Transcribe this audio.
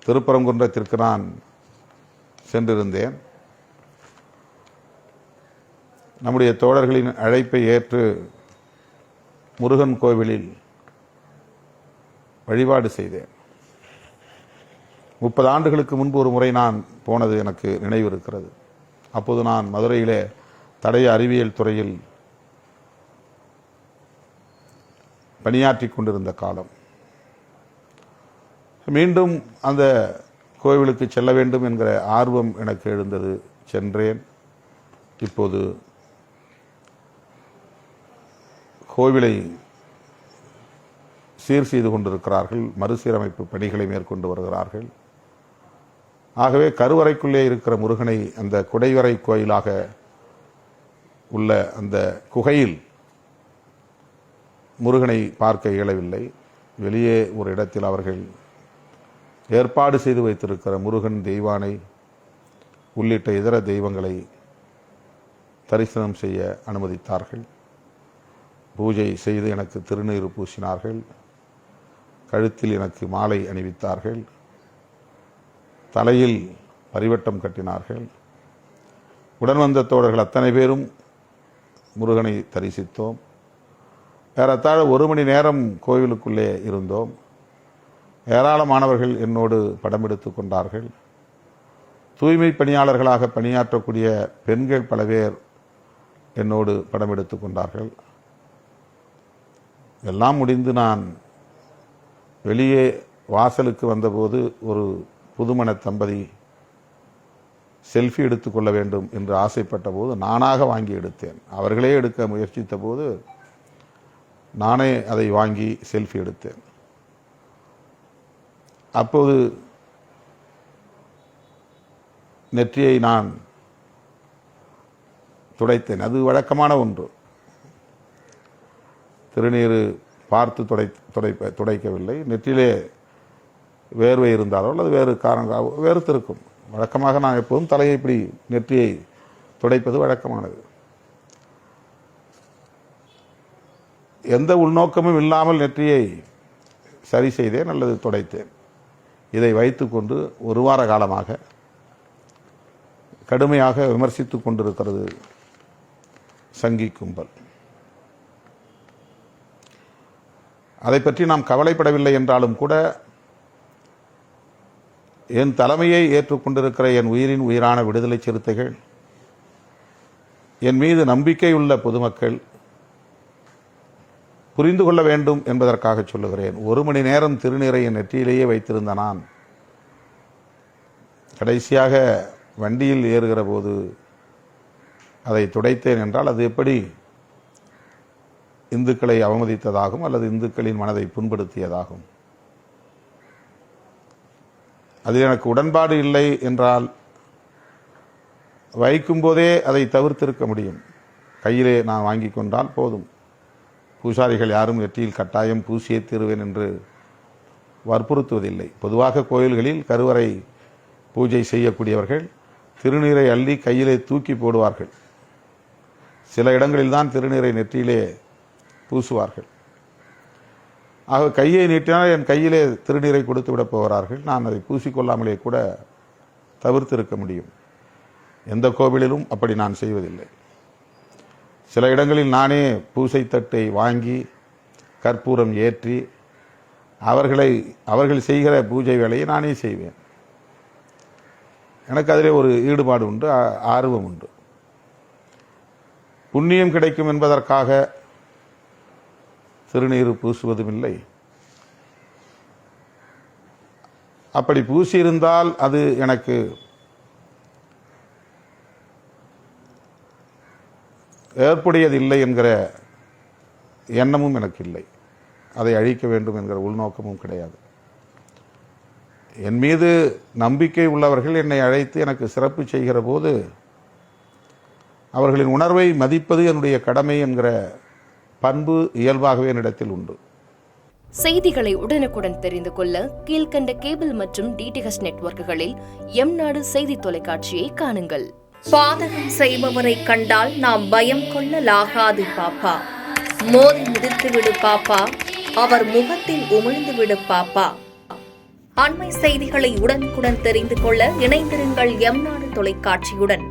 திருப்பரங்குன்றத்திற்கு நான் சென்றிருந்தேன். நம்முடைய தோழர்களின் அழைப்பை ஏற்று முருகன் கோவிலில் வழிபாடு செய்தேன். 30 ஆண்டுகளுக்கு முன்பு ஒரு முறை நான் போனது எனக்கு நினைவு இருக்கிறது. அப்போது நான் மதுரையிலே தடய அறிவியல் துறையில் பணியாற்றி கொண்டிருந்த காலம். மீண்டும் அந்த கோவிலுக்கு செல்ல வேண்டும் என்கிற ஆர்வம் எனக்கு எழுந்தது. சென்றேன். இப்போது கோவிலை சீர் செய்து கொண்டிருக்கிறார்கள். மறுசீரமைப்பு பணிகளை மேற்கொண்டு வருகிறார்கள். ஆகவே கருவறைக்குள்ளே இருக்கிற முருகனை அந்த குடைவரை கோயிலாக உள்ள அந்த குகையில் முருகனை பார்க்க இயலவில்லை. வெளியே ஒரு இடத்தில் அவர்கள் ஏற்பாடு செய்து வைத்திருக்கிற முருகன், தெய்வானை உள்ளிட்ட இதர தெய்வங்களை தரிசனம் செய்ய அனுமதித்தார்கள். பூஜை செய்து எனக்கு திருநீறு பூசினார்கள். கழுத்தில் எனக்கு மாலை அணிவித்தார்கள். தலையில் பரிவட்டம் கட்டினார்கள். உடன் வந்த தோழர்கள் அத்தனை பேரும் முருகனை தரிசித்தோம். ஏறத்தாழ 1 மணி நேரம் கோவிலுக்குள்ளே இருந்தோம். ஏராளமானவர்கள் என்னோடு படம் எடுத்து கொண்டார்கள். தூய்மை பணியாளர்களாக பணியாற்றக்கூடிய பெண்கள் பல பேர் என்னோடு படம் எடுத்து கொண்டார்கள். எல்லாம் முடிந்து நான் வெளியே வாசலுக்கு வந்தபோது ஒரு புதுமண தம்பதி செல்ஃபி எடுத்துக்கொள்ள வேண்டும் என்று ஆசைப்பட்ட போது நானாக வாங்கி எடுத்தேன். அவர்களே எடுக்க முயற்சித்த போது நானே அதை வாங்கி செல்ஃபி எடுத்தேன். அப்போது நெற்றியை நான் துடைத்தேன். அது வழக்கமான ஒன்று. திருநீர் பார்த்து துடைக்கவில்லை. நெற்றிலே வேர்வை இருந்தாலோ அல்லது வேறு காரணம் வேறுத்திருக்கும். வழக்கமாக நான் எப்போதும் தலையை இப்படி நெற்றியை துடைப்பது வழக்கமானது. எந்த உள்நோக்கமும் இல்லாமல் நெற்றியை சரி செய்தேன் அல்லது துடைத்தேன். இதை வைத்துக்கொண்டு 1 வார காலமாக கடுமையாக விமர்சித்து கொண்டிருக்கிறது சங்கி கும்பல். அதை பற்றி நாம் கவலைப்படவில்லை என்றாலும் கூட என் தலைமையை ஏற்றுக்கொண்டிருக்கிற என் உயிரின் உயிரான விடுதலை சிறுத்தைகள், என் மீது நம்பிக்கையுள்ள பொதுமக்கள் புரிந்து கொள்ள வேண்டும் என்பதற்காக சொல்லுகிறேன். 1 மணி நேரம் திருநீரை என் நெற்றியிலேயே வைத்திருந்த நான் கடைசியாக வண்டியில் ஏறுகிற போது அதை துடைத்தேன் என்றால் அது எப்படி இந்துக்களை அவமதித்ததாகும் அல்லது இந்துக்களின் மனதை புண்படுத்தியதாகும்? அதில் எனக்கு உடன்பாடு இல்லை என்றால் வைக்கும்போதே அதை தவிர்த்திருக்க முடியும். கையிலே நான் வாங்கி கொண்டால் போதும். பூசாரிகள் யாரும் நெற்றியில் கட்டாயம் பூசியே தீருவேன் என்று வற்புறுத்துவதில்லை. பொதுவாக கோயில்களில் கருவறை பூஜை செய்யக்கூடியவர்கள் திருநீரை அள்ளி கையிலே தூக்கி போடுவார்கள். சில இடங்களில் தான் திருநீரை நெற்றியிலே பூசுவார்கள். ஆக கையை நீட்டினால் என் கையிலே திருநீரை கொடுத்து விட போகிறார்கள். நான் அதை பூசிக்கொள்ளாமலே கூட தவிர்த்திருக்க முடியும். எந்த கோவிலிலும் அப்படி நான் செய்வதில்லை. சில இடங்களில் நானே பூசை தட்டை வாங்கி கற்பூரம் ஏற்றி அவர்கள் செய்கிற பூஜை வேலையை நானே செய்வேன். எனக்கு அதிலே ஒரு ஈடுபாடு உண்டு, ஆர்வம் உண்டு. புண்ணியம் கிடைக்கும் என்பதற்காக திருநீர் பூசுவதும் இல்லை. அப்படி பூசியிருந்தால் அது எனக்கு ஏற்புடையதில்லை என்கிற எண்ணமும் எனக்கு இல்லை. அதை அழிக்க வேண்டும் என்கிற உள்நோக்கமும் கிடையாது. என் மீது நம்பிக்கை உள்ளவர்கள் என்னை அழைத்து எனக்கு சிறப்பு செய்கிற போது அவர்களின் உணர்வை மதிப்பது என்னுடைய கடமை என்கிற பண்பு இயல்பாகவே என்னிடத்தில் உண்டு. செய்திகளை உடனுக்குடன் தெரிந்து கொள்ள கீழ்கண்ட கேபிள் மற்றும் டிடிஎச் நெட்வொர்க்குகளில் எம்நாடு செய்தி தொலைக்காட்சியை காணுங்கள். பாதகம் செய்பவரை கண்டால் நாம் பயம் கொள்ளலாகாது பாப்பா. மோதி மிதித்து விடு பாப்பா, அவர் முகத்தில் உமிழ்ந்து விடு பாப்பா. அண்மை செய்திகளை உடனுக்குடன் தெரிந்து கொள்ள இணைந்திருங்கள் எம் நாடு தொலைக்காட்சியுடன்.